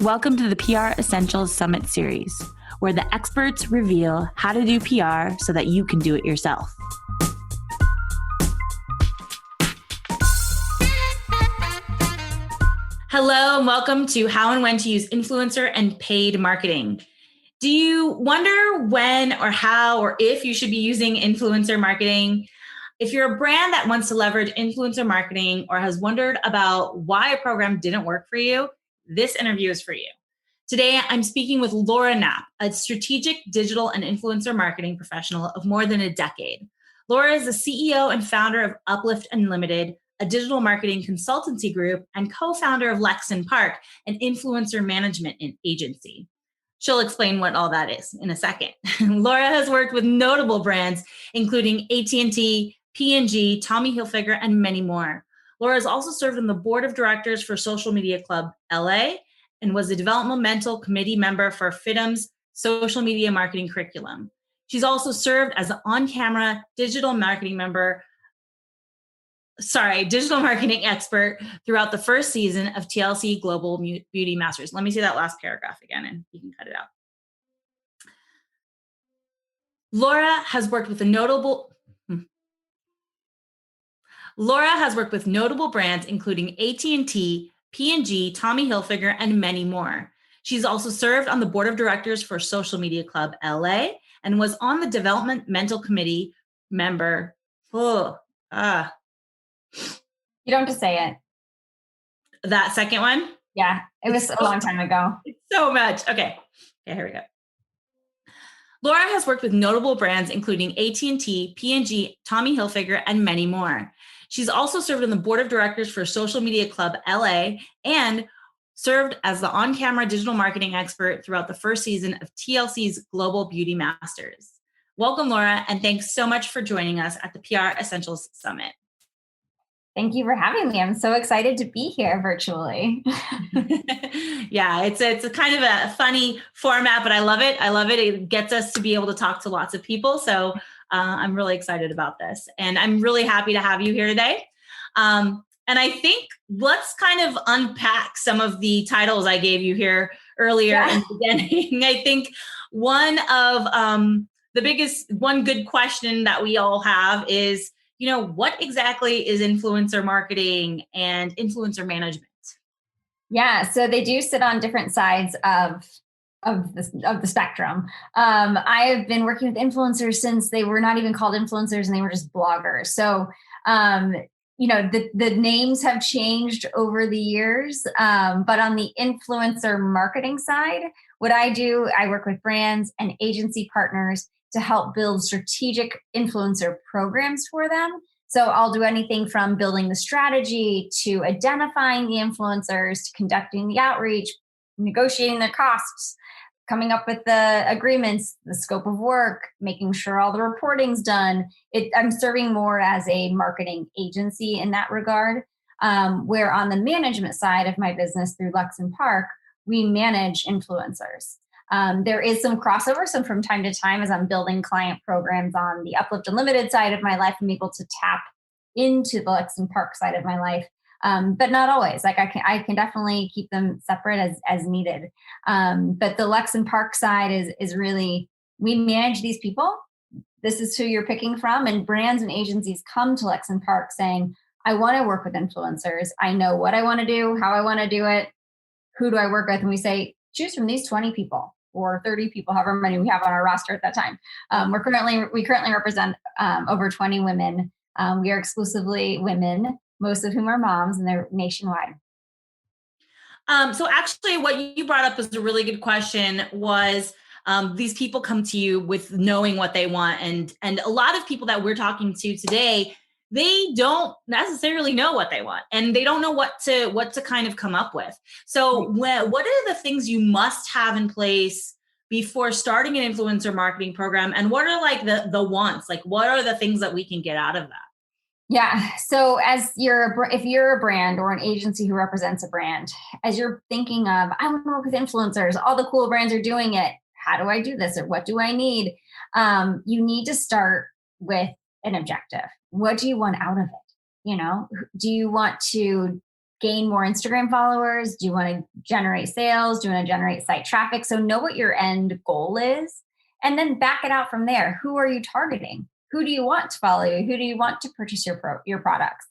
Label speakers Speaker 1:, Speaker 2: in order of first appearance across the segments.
Speaker 1: Welcome to the PR Essentials Summit series, where the experts reveal how to do PR so that you can do it yourself. Hello, and welcome to How and When to Use Influencer and Paid Marketing. Do you wonder when or how or if you should be using influencer marketing? If you're a brand that wants to leverage influencer marketing or has wondered about why a program didn't work for you, this interview is for you. Today, I'm speaking with Laura Knapp, a strategic digital and influencer marketing professional of more than a decade. Laura is the CEO and founder of Uplift Unlimited, a digital marketing consultancy group, and co-founder of Lex Park, an influencer management agency. She'll explain what all that is in a second. Laura has worked with notable brands, including AT&T, P&G, Tommy Hilfiger, and many more. Laura has also served on the board of directors for Social Media Club LA and was a developmental committee member for FIDM's social media marketing curriculum. She's also served as an on-camera digital marketing expert throughout the first season of TLC Global Beauty Masters. Let me see that last paragraph again, and you can cut it out. Laura has worked with notable brands, including AT&T, P&G, Tommy Hilfiger, and many more. She's also served on the board of directors for Social Media Club LA and was on the developmental committee member.
Speaker 2: You don't have to say it.
Speaker 1: That second one?
Speaker 2: Yeah, it was a long time ago.
Speaker 1: So much. Okay, here we go. Laura has worked with notable brands, including AT&T, P&G, Tommy Hilfiger, and many more. She's also served on the board of directors for Social Media Club LA and served as the on-camera digital marketing expert throughout the first season of TLC's Global Beauty Masters. Welcome, Laura, and thanks so much for joining us at the PR Essentials Summit.
Speaker 2: Thank you for having me. I'm so excited to be here virtually.
Speaker 1: Yeah, it's a kind of a funny format, but I love it. It gets us to be able to talk to lots of people. So I'm really excited about this. And I'm really happy to have you here today. And I think let's kind of unpack some of the titles I gave you here earlier in the beginning. I think one good question that we all have is, what exactly is influencer marketing and influencer management?
Speaker 2: Yeah, so they do sit on different sides of the spectrum. I have been working with influencers since they were not even called influencers and they were just bloggers. So, the names have changed over the years, but on the influencer marketing side, what I do, I work with brands and agency partners to help build strategic influencer programs for them. So I'll do anything from building the strategy to identifying the influencers, to conducting the outreach, negotiating their costs, coming up with the agreements, the scope of work, making sure all the reporting's done. I'm serving more as a marketing agency in that regard, where on the management side of my business through Lex Park, we manage influencers. There is some crossover. So from time to time, as I'm building client programs on the Uplift Unlimited side of my life, I'm able to tap into the Lex Park side of my life. But not always. Like I can definitely keep them separate as needed. But the Lex Park side is really, we manage these people. This is who you're picking from. And brands and agencies come to Lex Park saying, I want to work with influencers. I know what I want to do, how I want to do it. Who do I work with? And we say, choose from these 20 people or 30 people, however many we have on our roster at that time. We currently represent over 20 women. We are exclusively women, most of whom are moms, and they're nationwide.
Speaker 1: So actually what you brought up was a really good question, was these people come to you with knowing what they want. And a lot of people that we're talking to today, they don't necessarily know what they want, and they don't know what to kind of come up with. So what are the things you must have in place before starting an influencer marketing program? And what are like the wants? Like, what are the things that we can get out of that?
Speaker 2: Yeah. So if you're a brand or an agency who represents a brand, as you're thinking of, I want to work with influencers, all the cool brands are doing it. How do I do this? Or what do I need? You need to start with an objective. What do you want out of it? Do you want to gain more Instagram followers? Do you want to generate sales? Do you want to generate site traffic? So know what your end goal is, and then back it out from there. Who are you targeting? Who do you want to follow you? Who do you want to purchase your products?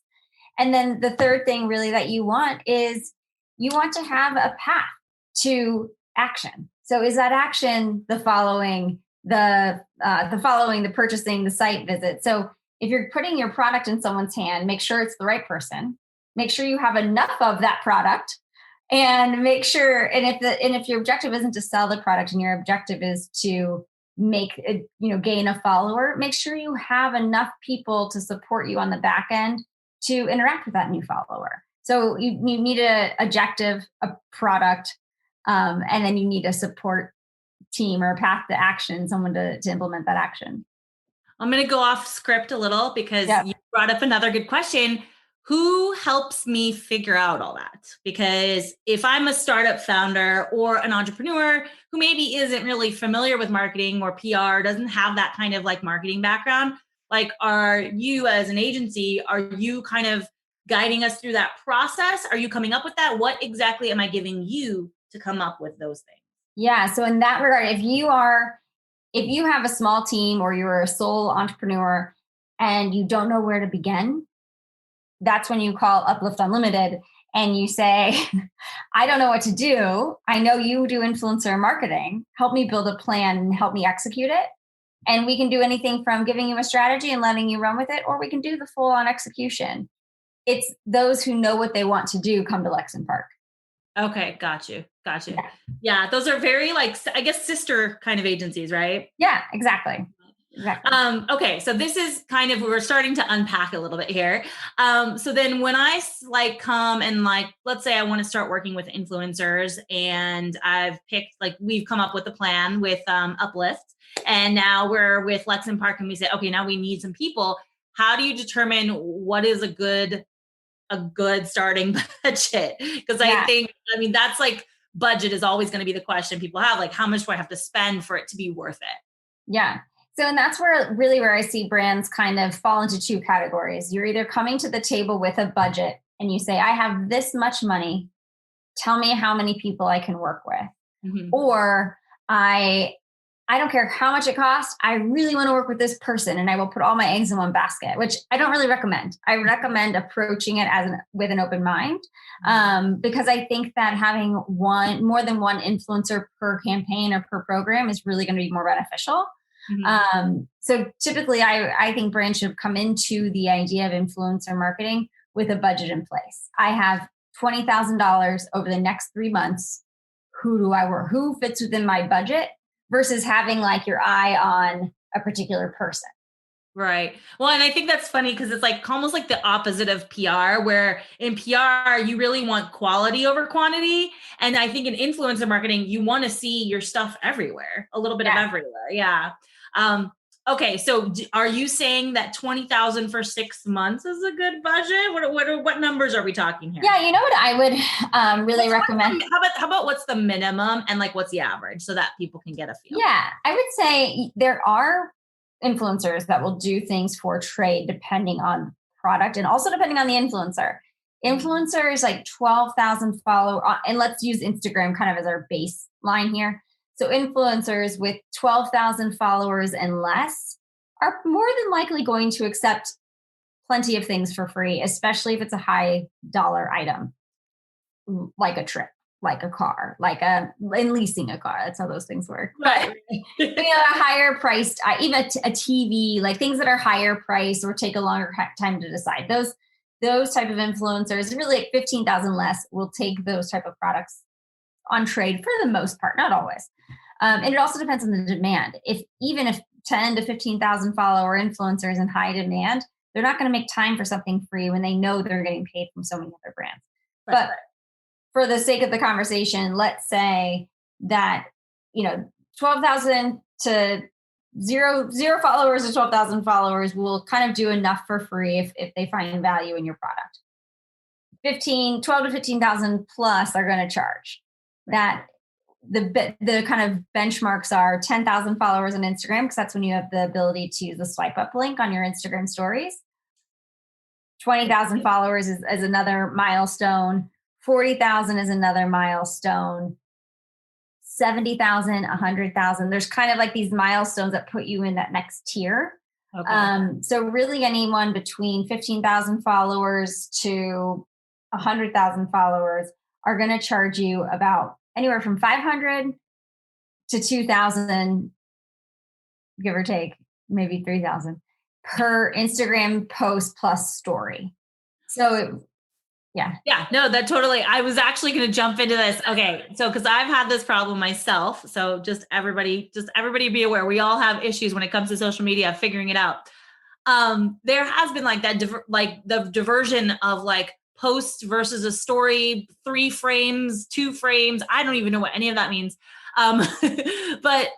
Speaker 2: And then the third thing really that you want is you want to have a path to action. So is that action the following, the purchasing, the site visit? So if you're putting your product in someone's hand, make sure it's the right person. Make sure you have enough of that product, and make sure. And if your objective isn't to sell the product, and your objective is to gain a follower, make sure you have enough people to support you on the back end to interact with that new follower. So you need an objective, a product, and then you need a support team or a path to action, someone to implement that action.
Speaker 1: I'm going to go off script a little because you brought up another good question. Who helps me figure out all that? Because if I'm a startup founder or an entrepreneur who maybe isn't really familiar with marketing or PR, doesn't have that kind of like marketing background, like, are you as an agency, are you kind of guiding us through that process? Are you coming up with that? What exactly am I giving you to come up with those things?
Speaker 2: Yeah. So in that regard, if you have a small team or you're a sole entrepreneur and you don't know where to begin, that's when you call Uplift Unlimited and you say, I don't know what to do. I know you do influencer marketing. Help me build a plan and help me execute it. And we can do anything from giving you a strategy and letting you run with it, or we can do the full on execution. It's those who know what they want to do come to Lex Park.
Speaker 1: Okay. Got you. Yeah. Those are very like, I guess, sister kind of agencies, right?
Speaker 2: Yeah, exactly.
Speaker 1: Okay. So this is kind of, we're starting to unpack a little bit here. So then when I like come and like, let's say I want to start working with influencers, and I've picked, like, we've come up with a plan with Uplift, and now we're with Lex Park, and we say, okay, now we need some people. How do you determine what is a good starting budget? Because I mean, that's like, budget is always going to be the question people have, like, how much do I have to spend for it to be worth it?
Speaker 2: Yeah. So, and that's where I see brands kind of fall into two categories. You're either coming to the table with a budget and you say, I have this much money, tell me how many people I can work with. Mm-hmm. Or I don't care how much it costs. I really want to work with this person, and I will put all my eggs in one basket, which I don't really recommend. I recommend approaching it with an open mind, because I think that having more than one influencer per campaign or per program is really going to be more beneficial. Mm-hmm. So typically, I think brands should come into the idea of influencer marketing with a budget in place. I have $20,000 over the next 3 months. Who do I work? Who fits within my budget? Versus having like your eye on a particular person.
Speaker 1: Right. Well, and I think that's funny because it's like almost like the opposite of PR, where in PR, you really want quality over quantity. And I think in influencer marketing, you want to see your stuff everywhere, a little bit of everywhere. Yeah. Okay. So are you saying that 20,000 for 6 months is a good budget? What numbers are we talking here?
Speaker 2: Yeah. You know what I would really recommend?
Speaker 1: How about what's the minimum and like what's the average so that people can get a feel?
Speaker 2: Yeah. I would say there are influencers that will do things for trade depending on product and also depending on the influencer. Influencers like 12,000 followers, and let's use Instagram kind of as our baseline here. So influencers with 12,000 followers and less are more than likely going to accept plenty of things for free, especially if it's a high dollar item, like a trip, like a car, and leasing a car. That's how those things work.
Speaker 1: Right.
Speaker 2: But a higher priced, even a TV, like things that are higher priced or take a longer time to decide. Those type of influencers, really like 15,000 less, will take those type of products on trade for the most part, not always. And it also depends on the demand. Even if 10 to 15,000 follower influencers in high demand, they're not going to make time for something free when they know they're getting paid from so many other brands. Right. But for the sake of the conversation, let's say that, 12,000 to zero followers to 12,000 followers will kind of do enough for free if they find value in your product. 12 to 15,000 plus are going to charge. That the kind of benchmarks are 10,000 followers on Instagram, because that's when you have the ability to use the swipe up link on your Instagram stories. 20,000 followers is another milestone. 40,000 is another milestone. 70,000, 100,000. There's kind of like these milestones that put you in that next tier.
Speaker 1: Okay.
Speaker 2: So really anyone between 15,000 followers to 100,000 followers are going to charge you about anywhere from 500 to 2,000, give or take, maybe 3,000 per Instagram post plus story. So yeah.
Speaker 1: Yeah, no, that totally. I was actually going to jump into this. Okay. So, cause I've had this problem myself. So just everybody be aware. We all have issues when it comes to social media, figuring it out. There has been like that, the diversion of like post versus a story, 3 frames, 2 frames. I don't even know what any of that means. But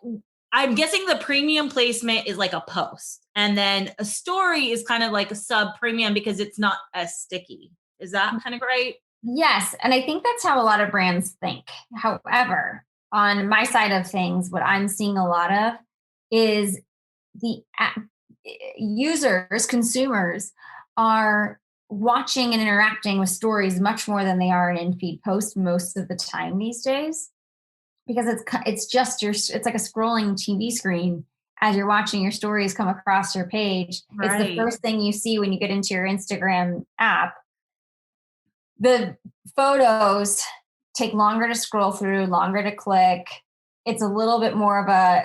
Speaker 1: I'm guessing the premium placement is like a post, and then a story is kind of like a sub premium because it's not as sticky. Is that kind of right?
Speaker 2: Yes. And I think that's how a lot of brands think. However, on my side of things, what I'm seeing a lot of is the users, consumers are watching and interacting with stories much more than they are in in-feed posts most of the time these days, because it's like a scrolling TV screen as you're watching your stories come across your page. Right. It's the first thing you see when you get into your Instagram app. The photos take longer to scroll through, longer to click. It's a little bit more of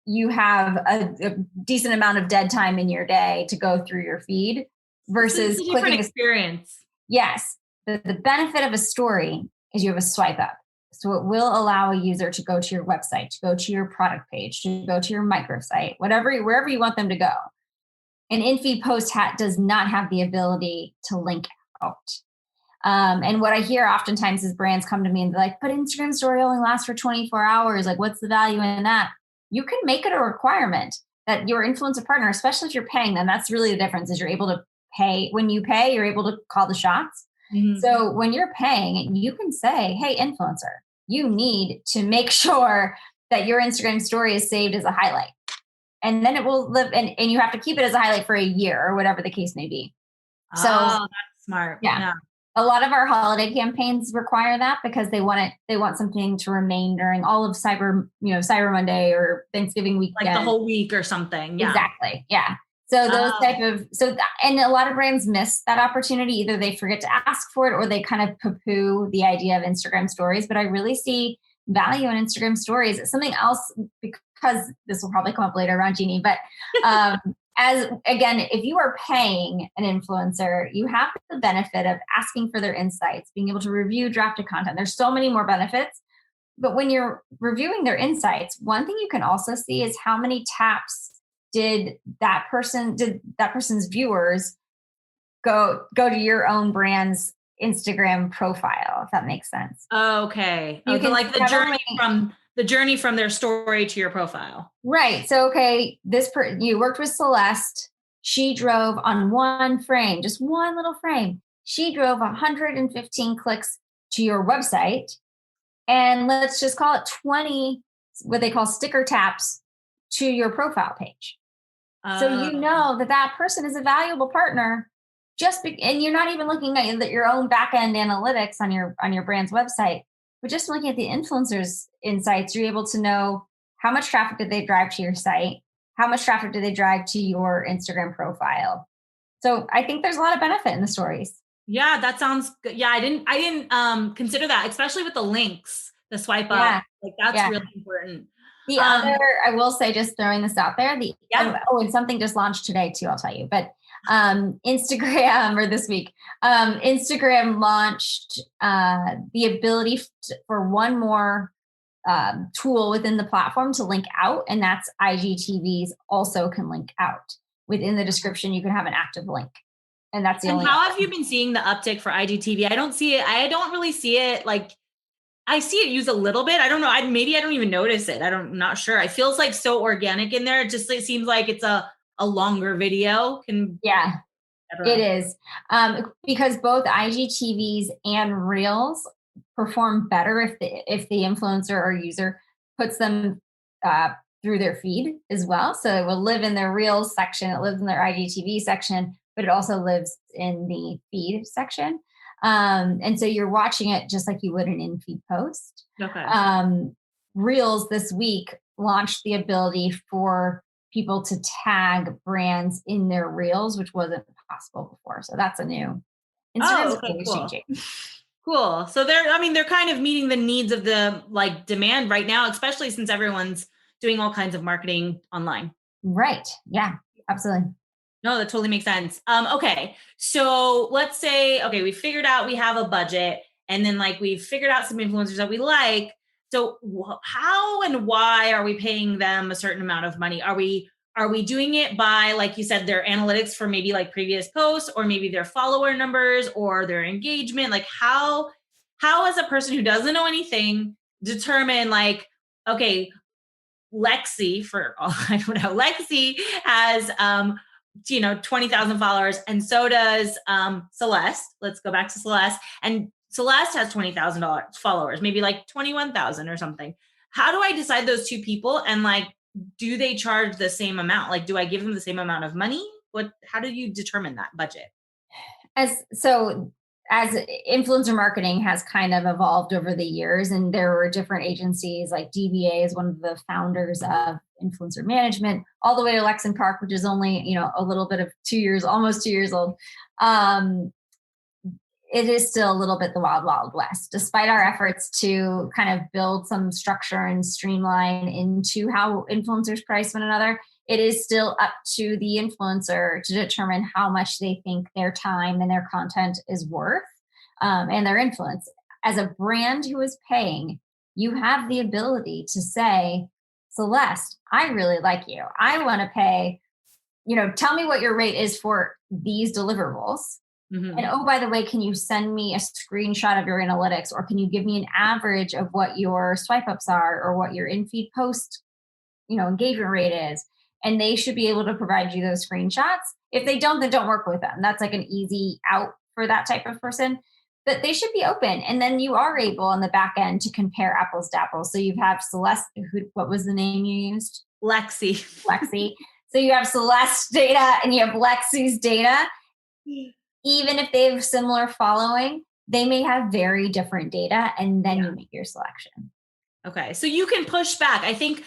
Speaker 2: you have a decent amount of dead time in your day to go through your feed versus
Speaker 1: it's a different experience.
Speaker 2: Yes. The benefit of a story is you have a swipe up. So it will allow a user to go to your website, to go to your product page, to go to your microsite, wherever you want them to go. An in-feed post does not have the ability to link out. And what I hear oftentimes is brands come to me and they're like, but Instagram story only lasts for 24 hours. Like, what's the value in that? You can make it a requirement that your influencer partner, especially if you're paying them, that's really the difference is you're able to pay. When you pay, you're able to call the shots. Mm-hmm. So when you're paying, you can say, hey, influencer, you need to make sure that your Instagram story is saved as a highlight. And then it will live, and you have to keep it as a highlight for a year or whatever the case may be. So
Speaker 1: that's smart.
Speaker 2: Yeah. A lot of our holiday campaigns require that because they want something to remain during all of Cyber Monday or Thanksgiving weekend.
Speaker 1: Like the whole week or something. Yeah.
Speaker 2: Exactly. Yeah. So those and a lot of brands miss that opportunity. Either they forget to ask for it or they kind of poo-poo the idea of Instagram stories. But I really see value in Instagram stories. It's something else, because this will probably come up later around Jeannie, but as again, if you are paying an influencer, you have the benefit of asking for their insights, being able to review drafted content. There's so many more benefits. But when you're reviewing their insights, one thing you can also see is how many taps did that person's viewers go to your own brand's Instagram profile, if that makes sense.
Speaker 1: Okay. You can like the journey from their story to your profile.
Speaker 2: Right. So, okay, you worked with Celeste. She drove on one frame, just one little frame. She drove 115 clicks to your website. And let's just call it 20, what they call sticker taps to your profile page. So you know that person is a valuable partner. And you're not even looking at your own back-end analytics on your brand's website. But just looking at the influencers' insights, you're able to know how much traffic did they drive to your site, how much traffic did they drive to your Instagram profile. So I think there's a lot of benefit in the stories.
Speaker 1: Yeah, that sounds good. Yeah, I didn't consider that, especially with the links, the swipe up. Like that's really important.
Speaker 2: The other, I will say, just throwing this out there. And something just launched today too. I'll tell you, but Instagram or this week, Instagram launched the ability for one more tool within the platform to link out, and that's IGTVs also can link out. Within the description, you can have an active link. And that's the only.
Speaker 1: How have you been seeing the uptick for IGTV? I don't see it. I don't really see it. Like, I see it used a little bit. I don't know. Maybe I don't even notice it. I'm not sure. It feels like so organic in there. It seems like it's a longer video.
Speaker 2: It is. Because both IGTVs and Reels perform better if the influencer or user puts them through their feed as well. So it will live in their Reels section. It lives in their IGTV section. but it also lives in the feed section. And so you're watching it just like you would an in-feed post.
Speaker 1: Okay.
Speaker 2: Reels this week launched the ability for people to tag brands in their reels, which wasn't possible before. So that's a new. Instagram's
Speaker 1: Okay,
Speaker 2: always
Speaker 1: cool.
Speaker 2: changing.
Speaker 1: Cool. So they're kind of meeting the needs of the like demand right now, especially since everyone's doing all kinds of marketing online.
Speaker 2: Right. Yeah, absolutely.
Speaker 1: No, that totally makes sense. Okay. So let's say, okay, we figured out we have a budget and then like we've figured out some influencers that we like. So how and why are we paying them a certain amount of money? Are we doing it by, like you said, their analytics for maybe like previous posts or maybe their follower numbers or their engagement? Like how as a person who doesn't know anything determine like, okay, Lexi for all I don't know, Lexi has 20,000 followers and so does Celeste. Let's go back to Celeste. And Celeste has 20,000 followers, maybe like 21,000 or something. How do I decide those two people and like do they charge the same amount? Like do I give them the same amount of money? How do you determine that budget?
Speaker 2: As influencer marketing has kind of evolved over the years, and there were different agencies like DBA is one of the founders of influencer management, all the way to Lex Park, which is only a little bit of 2 years, almost 2 years old. It is still a little bit the wild, wild west, despite our efforts to kind of build some structure and streamline into how influencers price one another. It is still up to the influencer to determine how much they think their time and their content is worth, and their influence. As a brand who is paying, you have the ability to say, Celeste, I really like you. I want to pay, tell me what your rate is for these deliverables. Mm-hmm. And oh, by the way, can you send me a screenshot of your analytics, or can you give me an average of what your swipe ups are or what your in-feed post, engagement rate is? And they should be able to provide you those screenshots. If they don't, then don't work with them. That's like an easy out for that type of person. But they should be open. And then you are able on the back end to compare apples to apples. So you have Celeste, what was the name you used?
Speaker 1: Lexi.
Speaker 2: So you have Celeste data and you have Lexi's data. Even if they have similar following, they may have very different data, and then you make your selection.
Speaker 1: Okay. So you can push back. I think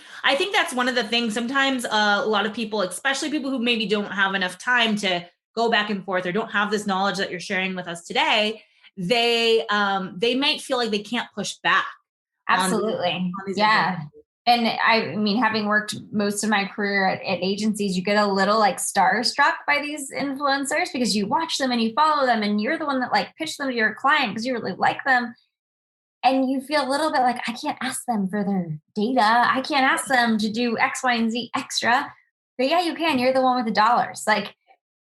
Speaker 1: that's one of the things sometimes a lot of people, especially people who maybe don't have enough time to go back and forth or don't have this knowledge that you're sharing with us today, they might feel like they can't push back.
Speaker 2: Absolutely. On yeah. And I mean, having worked most of my career at agencies, you get a little like starstruck by these influencers because you watch them and you follow them and you're the one that like pitched them to your client because you really like them. And you feel a little bit like, I can't ask them for their data. I can't ask them to do X, Y, and Z extra. But yeah, you can. You're the one with the dollars. Like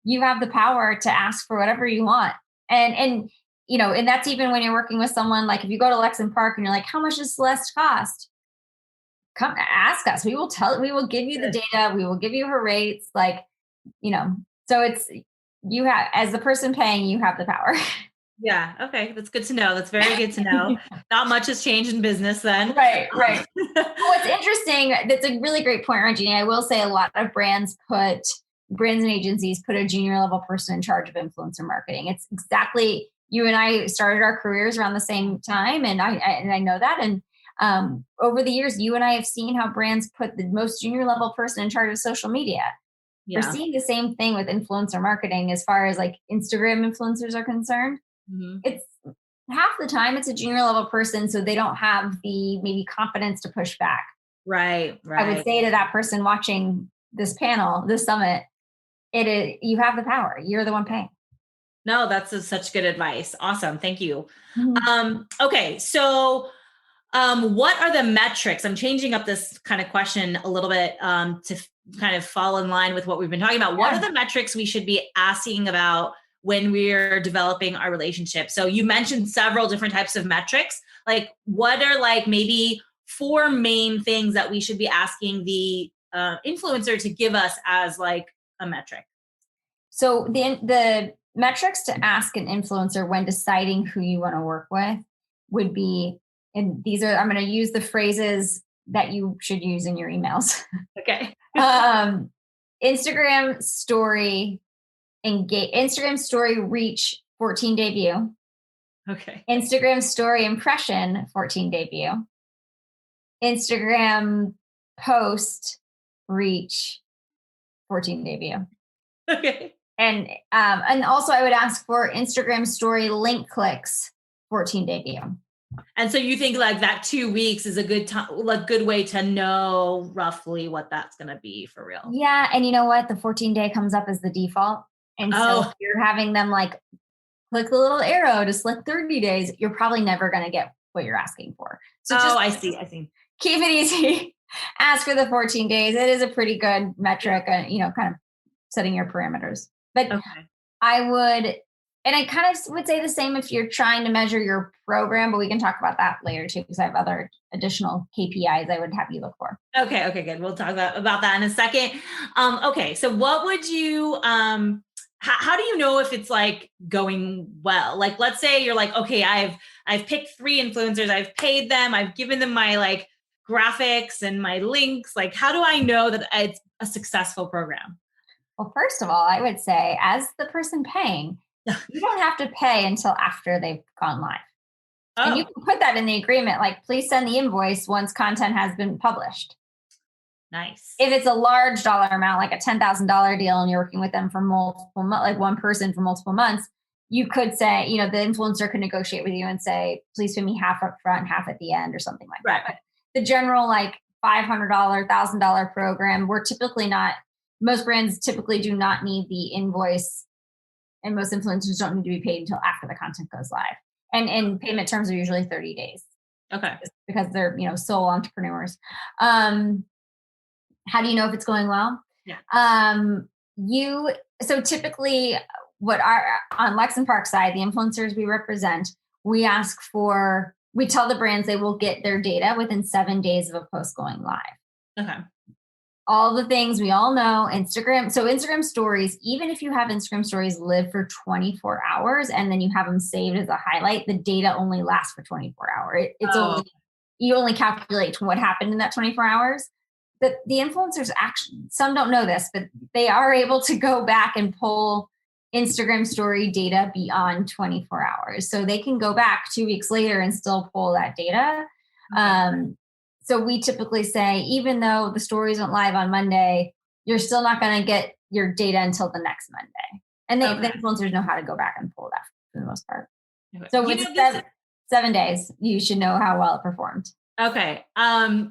Speaker 2: you have the power to ask for whatever you want. And that's even when you're working with someone, like if you go to Lex Park and you're like, how much does Celeste cost? Come ask us. We will give you the data. We will give you her rates. So it's, you have, as the person paying, you have the power.
Speaker 1: Yeah. Okay. That's good to know. That's very good to know. Not much has changed in business then.
Speaker 2: Right. What's interesting, that's a really great point, Regina. I will say a lot of brands and agencies put a junior level person in charge of influencer marketing. It's exactly, you and I started our careers around the same time. And I know that. And over the years, you and I have seen how brands put the most junior level person in charge of social media. Yeah. We're seeing the same thing with influencer marketing as far as like Instagram influencers are concerned. Mm-hmm. It's half the time it's a junior level person, so they don't have the maybe confidence to push back.
Speaker 1: Right.
Speaker 2: I would say to that person watching this panel, this summit, you have the power. You're the one paying.
Speaker 1: No, that's such good advice. Awesome. Thank you. Mm-hmm. Okay. So what are the metrics? I'm changing up this kind of question a little bit to kind of fall in line with what we've been talking about. Yeah. What are the metrics we should be asking about when we're developing our relationship? So you mentioned several different types of metrics. Like what are like maybe 4 main things that we should be asking the influencer to give us as like a metric?
Speaker 2: So the metrics to ask an influencer when deciding who you want to work with would be, and these are, I'm going to use the phrases that you should use in your emails.
Speaker 1: Okay.
Speaker 2: Instagram story Instagram story reach 14-day view.
Speaker 1: Okay.
Speaker 2: Instagram story impression 14-day view. Instagram post reach 14-day view.
Speaker 1: Okay.
Speaker 2: And also I would ask for Instagram story link clicks 14-day view.
Speaker 1: And so you think like that 2 weeks is a good time, like good way to know roughly what that's going to be for real.
Speaker 2: Yeah. And you know what? The 14-day comes up as the default. And so if you're having them like click the little arrow to select 30 days, you're probably never going to get what you're asking for. So
Speaker 1: I see.
Speaker 2: Keep it easy. Ask for the 14 days. It is a pretty good metric, kind of setting your parameters. But I would, and I kind of would say the same if you're trying to measure your program, but we can talk about that later too, because I have other additional KPIs I would have you look for.
Speaker 1: Okay, good. We'll talk about that in a second. Okay, so what would you, how do you know if it's like going well? Like, let's say you're like, okay, I've picked 3 influencers, I've paid them, I've given them my like graphics and my links. Like, how do I know that it's a successful program?
Speaker 2: Well, first of all, I would say as the person paying, you don't have to pay until after they've gone live. And you can put that in the agreement, like please send the invoice once content has been published.
Speaker 1: Nice.
Speaker 2: If it's a large dollar amount, like a $10,000 deal, and you're working with them for multiple months, like one person for multiple months, you could say, the influencer can negotiate with you and say, please pay me half up front, half at the end or something like that. But the general like $500, $1,000 program, most brands typically do not need the invoice, and most influencers don't need to be paid until after the content goes live. And payment terms are usually 30 days. Okay. Just because they're, sole entrepreneurs. How do you know if it's going well? Yeah. So typically on Lex Park side, the influencers we represent, we tell the brands they will get their data within 7 days of a post going live. Okay. All the things we all know, Instagram. So Instagram stories, even if you have Instagram stories live for 24 hours and then you have them saved as a highlight, the data only lasts for 24 hours. You only calculate what happened in that 24 hours. The influencers actually, some don't know this, but they are able to go back and pull Instagram story data beyond 24 hours. So they can go back 2 weeks later and still pull that data. So we typically say, even though the stories went live on Monday, you're still not going to get your data until the next Monday. And the influencers know how to go back and pull that for the most part. Okay. So with 7 days, you should know how well it performed. Okay. And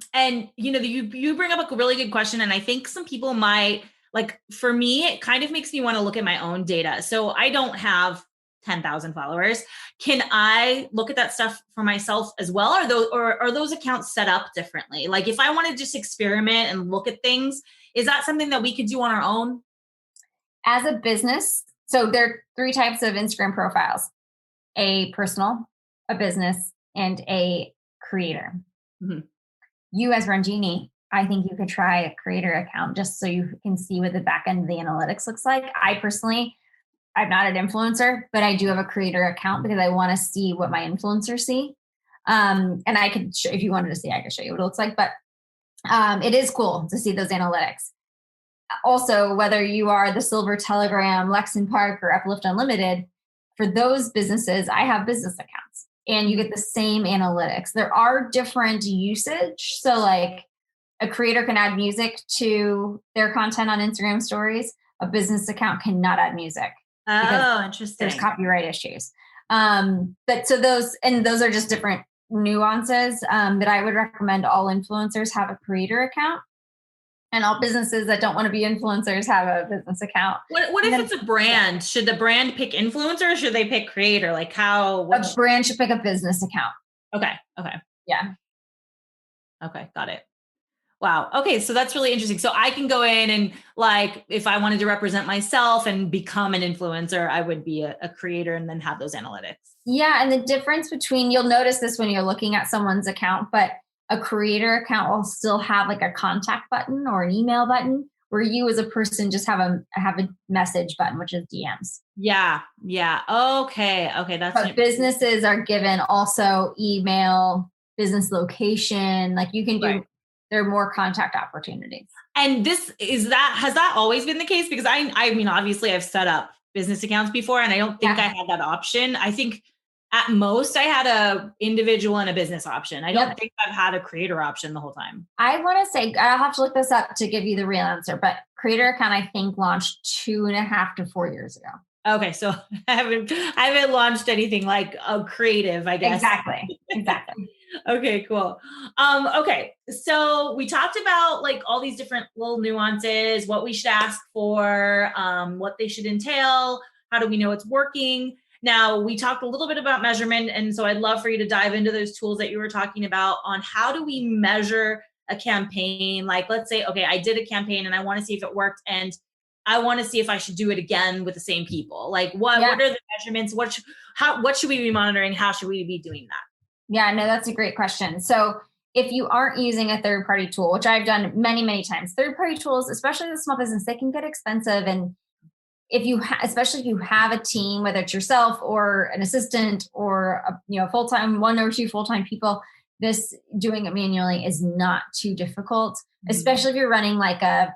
Speaker 2: you bring up a really good question. And I think some people might, like, for me, it kind of makes me want to look at my own data. So I don't have 10,000 followers. Can I look at that stuff for myself as well? Are those accounts set up differently? Like if I want to just experiment and look at things, is that something that we could do on our own? As a business, so there are 3 types of Instagram profiles: a personal, a business, and a creator. Mm-hmm. You as Ranjini, I think you could try a creator account just so you can see what the back end of the analytics looks like. I'm not an influencer, but I do have a creator account because I want to see what my influencers see. And I could, if you wanted to see, I could show you what it looks like, but it is cool to see those analytics. Also, whether you are the Silver Telegram, Lex Park, or Uplift Unlimited, for those businesses, I have business accounts and you get the same analytics. There are different usage. So like a creator can add music to their content on Instagram stories. A business account cannot add music. Oh, interesting. There's copyright issues. But so those are just different nuances that I would recommend all influencers have a creator account, and all businesses that don't want to be influencers have a business account. What if it's a brand? Should the brand pick influencer or should they pick creator? Like how? A brand should pick a business account. Okay. Yeah. Okay. Got it. Wow. Okay. So that's really interesting. So I can go in and like, if I wanted to represent myself and become an influencer, I would be a creator and then have those analytics. Yeah. And the difference between, you'll notice this when you're looking at someone's account, but a creator account will still have like a contact button or an email button, where you as a person just have a message button, which is DMs. Yeah. Okay. But businesses are given also email, business location, like you can do. Right. There are more contact opportunities. And has that always been the case? Because I mean, obviously I've set up
Speaker 1: business accounts before, and I don't think
Speaker 2: Yeah.
Speaker 1: I had that option. I think at most I had a individual and a business option. I don't think I've had a creator option the whole time.
Speaker 2: I want to say, I'll have to look this up to give you the real answer, but creator account, I think, launched 2.5 to 4 years ago.
Speaker 1: Okay, so I haven't launched anything like a creative, I guess.
Speaker 2: Exactly.
Speaker 1: Okay, cool. Okay, so we talked about like all these different little nuances, what we should ask for, what they should entail, how do we know it's working? Now, we talked a little bit about measurement, and so I'd love for you to dive into those tools that you were talking about on how do we measure a campaign? Like, let's say, okay, I did a campaign and I want to see if it worked, and I want to see if I should do it again with the same people. Like, what are the measurements? What should we be monitoring? How should we be doing that?
Speaker 2: Yeah, no, that's a great question. So if you aren't using a third-party tool, which I've done many, many times, third-party tools, especially the small business, they can get expensive. And if you, especially if you have a team, whether it's yourself or an assistant or full-time, 1 or 2 full-time people, this doing it manually is not too difficult, especially if you're running like a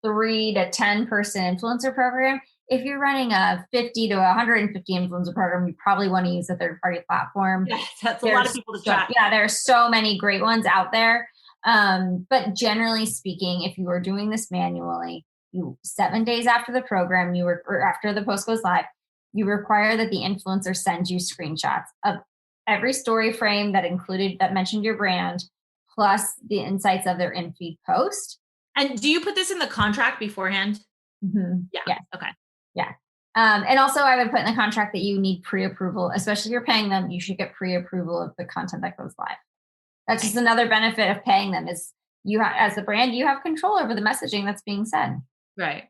Speaker 2: 3 to 10 person influencer program. If you're running a 50 to 150 influencer program, you probably want to use a third-party platform.
Speaker 1: Yes, that's a lot of people to track.
Speaker 2: Yeah, there are so many great ones out there. But generally speaking, if you are doing this manually, 7 days after the program, or after the post goes live, you require that the influencer sends you screenshots of every story frame that mentioned your brand, plus the insights of their in-feed post.
Speaker 1: And do you put this in the contract beforehand?
Speaker 2: Mm-hmm.
Speaker 1: Yeah.
Speaker 2: Yes.
Speaker 1: Okay.
Speaker 2: Yeah. And also I would put in the contract that you need pre-approval, especially if you're paying them, you should get pre-approval of the content that goes live. That's just another benefit of paying them is as a brand, you have control over the messaging that's being said.
Speaker 1: Right.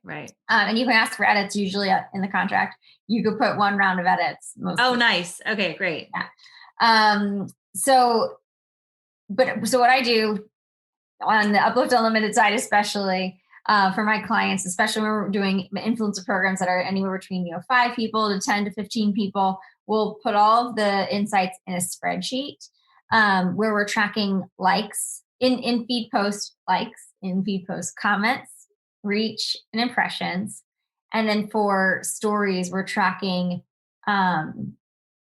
Speaker 2: And you can ask for edits usually in the contract. You could put 1 round of edits.
Speaker 1: Oh, nice. Okay, great.
Speaker 2: Yeah. So what I do on the Uplift Unlimited side, especially for my clients, especially when we're doing influencer programs that are anywhere between 5 people to 10 to 15 people, we'll put all of the insights in a spreadsheet where we're tracking likes in feed post, comments, reach, and impressions. And then for stories, we're tracking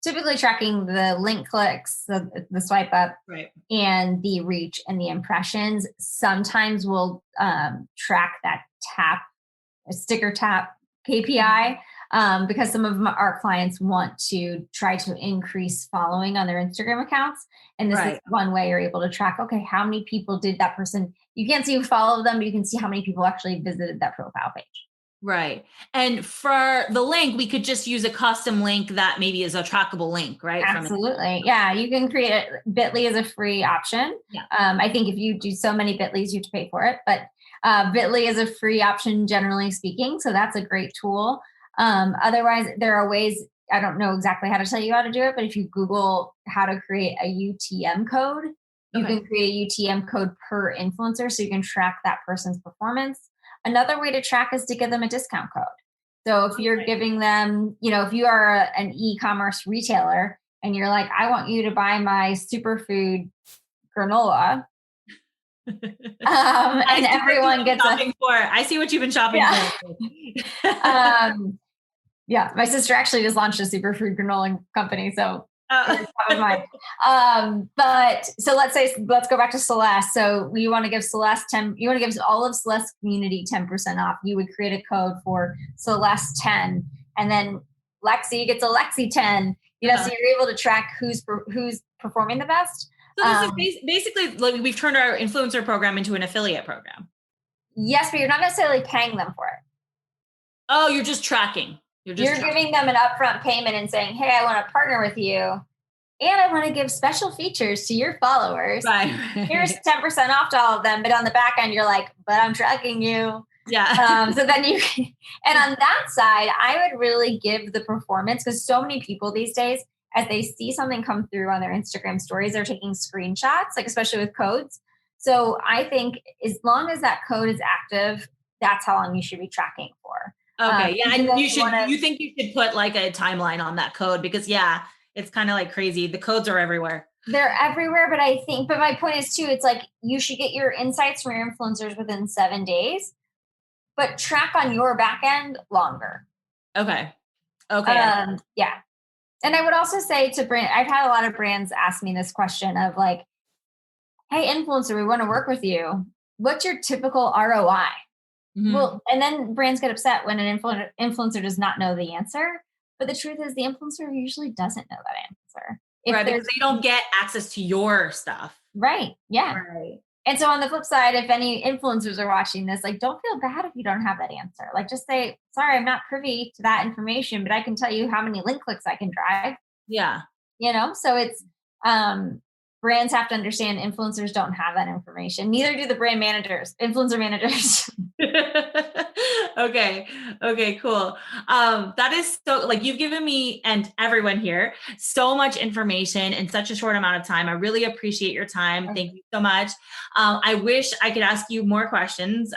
Speaker 2: typically tracking the link clicks, the swipe up,
Speaker 1: right,
Speaker 2: and the reach and the impressions. Sometimes we'll track that sticker tap KPI because some of our clients want to try to increase following on their Instagram accounts. And this is one way you're able to track, okay, how many people did that person, you can't see who followed them, but you can see how many people actually visited that profile page.
Speaker 1: Right. And for the link, we could just use a custom link that maybe is a trackable link, right?
Speaker 2: Absolutely. Yeah. You can create it. Bitly is a free option.
Speaker 1: Yeah.
Speaker 2: I think if you do so many Bitlys, you have to pay for it, but Bitly is a free option, generally speaking. So that's a great tool. Otherwise, there are ways, I don't know exactly how to tell you how to do it, but if you Google how to create a UTM code, you can create a UTM code per influencer so you can track that person's performance. Another way to track is to give them a discount code. So if you're giving them, if you are an e-commerce retailer and you're like, I want you to buy my superfood granola. And everyone gets
Speaker 1: I see what you've been shopping
Speaker 2: for. Yeah, my sister actually just launched a superfood granola company, so top of mind. But so let's go back to Celeste. So we want to give Celeste you want to give all of Celeste community 10% off. You would create a code for Celeste 10, and then Lexi gets a Lexi 10. So you're able to track who's performing the best.
Speaker 1: So this is basically like we've turned our influencer program into an affiliate program.
Speaker 2: Yes, but you're not necessarily paying them for it.
Speaker 1: Oh, you're just tracking.
Speaker 2: You're giving them an upfront payment and saying, hey, I want to partner with you. And I want to give special features to your followers.
Speaker 1: Right.
Speaker 2: Here's 10% off to all of them. But on the back end, you're like, but I'm tracking you.
Speaker 1: Yeah.
Speaker 2: So then and on that side, I would really give the performance, because so many people these days, as they see something come through on their Instagram stories, they're taking screenshots, like especially with codes. So I think as long as that code is active, that's how long you should be tracking for.
Speaker 1: Okay. Yeah. And you think you should put like a timeline on that code because it's kind of like crazy. The codes are everywhere.
Speaker 2: They're everywhere. But my point is too, it's like you should get your insights from your influencers within 7 days, but track on your back end longer.
Speaker 1: Okay. Okay.
Speaker 2: Yeah. And I would also say to brand, I've had a lot of brands ask me this question of like, hey, influencer, we want to work with you. What's your typical ROI?
Speaker 1: Mm-hmm.
Speaker 2: Well, and then brands get upset when an influencer does not know the answer. But the truth is, the influencer usually doesn't know that answer. If
Speaker 1: Right, because
Speaker 2: there's
Speaker 1: they don't get access to your stuff.
Speaker 2: right, yeah.
Speaker 1: Right.
Speaker 2: And so on the flip side, if any influencers are watching this, like, don't feel bad if you don't have that answer. Like, just say, sorry, I'm not privy to that information, but I can tell you how many link clicks I can drive.
Speaker 1: Yeah.
Speaker 2: So it's um brands have to understand influencers don't have that information. Neither do the brand managers, influencer managers.
Speaker 1: Okay. Okay, cool. That is so, like, you've given me and everyone here so much information in such a short amount of time. I really appreciate your time. Thank you so much. I wish I could ask you more questions,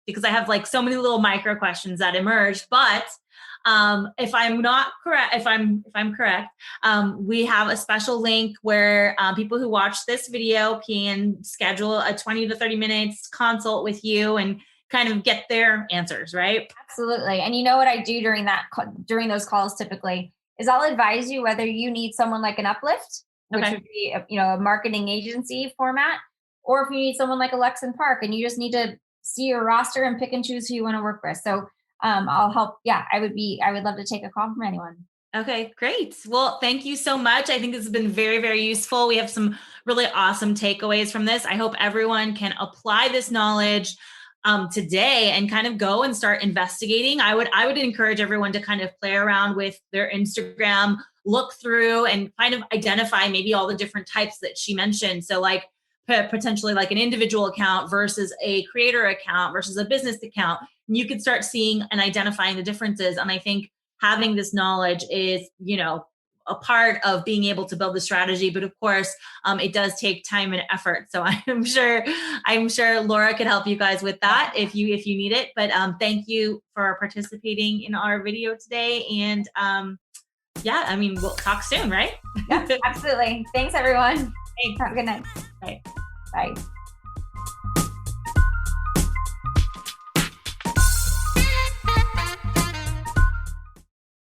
Speaker 1: because I have like so many little micro questions that emerged, but if I'm not correct, if I'm correct, we have a special link where people who watch this video can schedule a 20 to 30 minutes consult with you and kind of get their answers, right?
Speaker 2: Absolutely. And you know what I do during those calls typically is I'll advise you whether you need someone like an Uplift, which
Speaker 1: Okay.
Speaker 2: would be a marketing agency format, or if you need someone like a Lex Park and you just need to see your roster and pick and choose who you want to work with. So I'll help. Yeah, I would love to take a call from anyone.
Speaker 1: Okay, great. Well, thank you so much. I think this has been very, very useful. We have some really awesome takeaways from this. I hope everyone can apply this knowledge today and kind of go and start investigating. I would encourage everyone to kind of play around with their Instagram, look through and kind of identify maybe all the different types that she mentioned. So like potentially like an individual account versus a creator account versus a business account. And you could start seeing and identifying the differences. And I think having this knowledge is, a part of being able to build the strategy. But of course, it does take time and effort. So I'm sure Laura could help you guys with that if you need it. But thank you for participating in our video today. And we'll talk soon, right?
Speaker 2: Yeah, absolutely. Thanks, everyone.
Speaker 1: Thanks.
Speaker 2: Have a good night.
Speaker 1: Bye.
Speaker 2: Bye.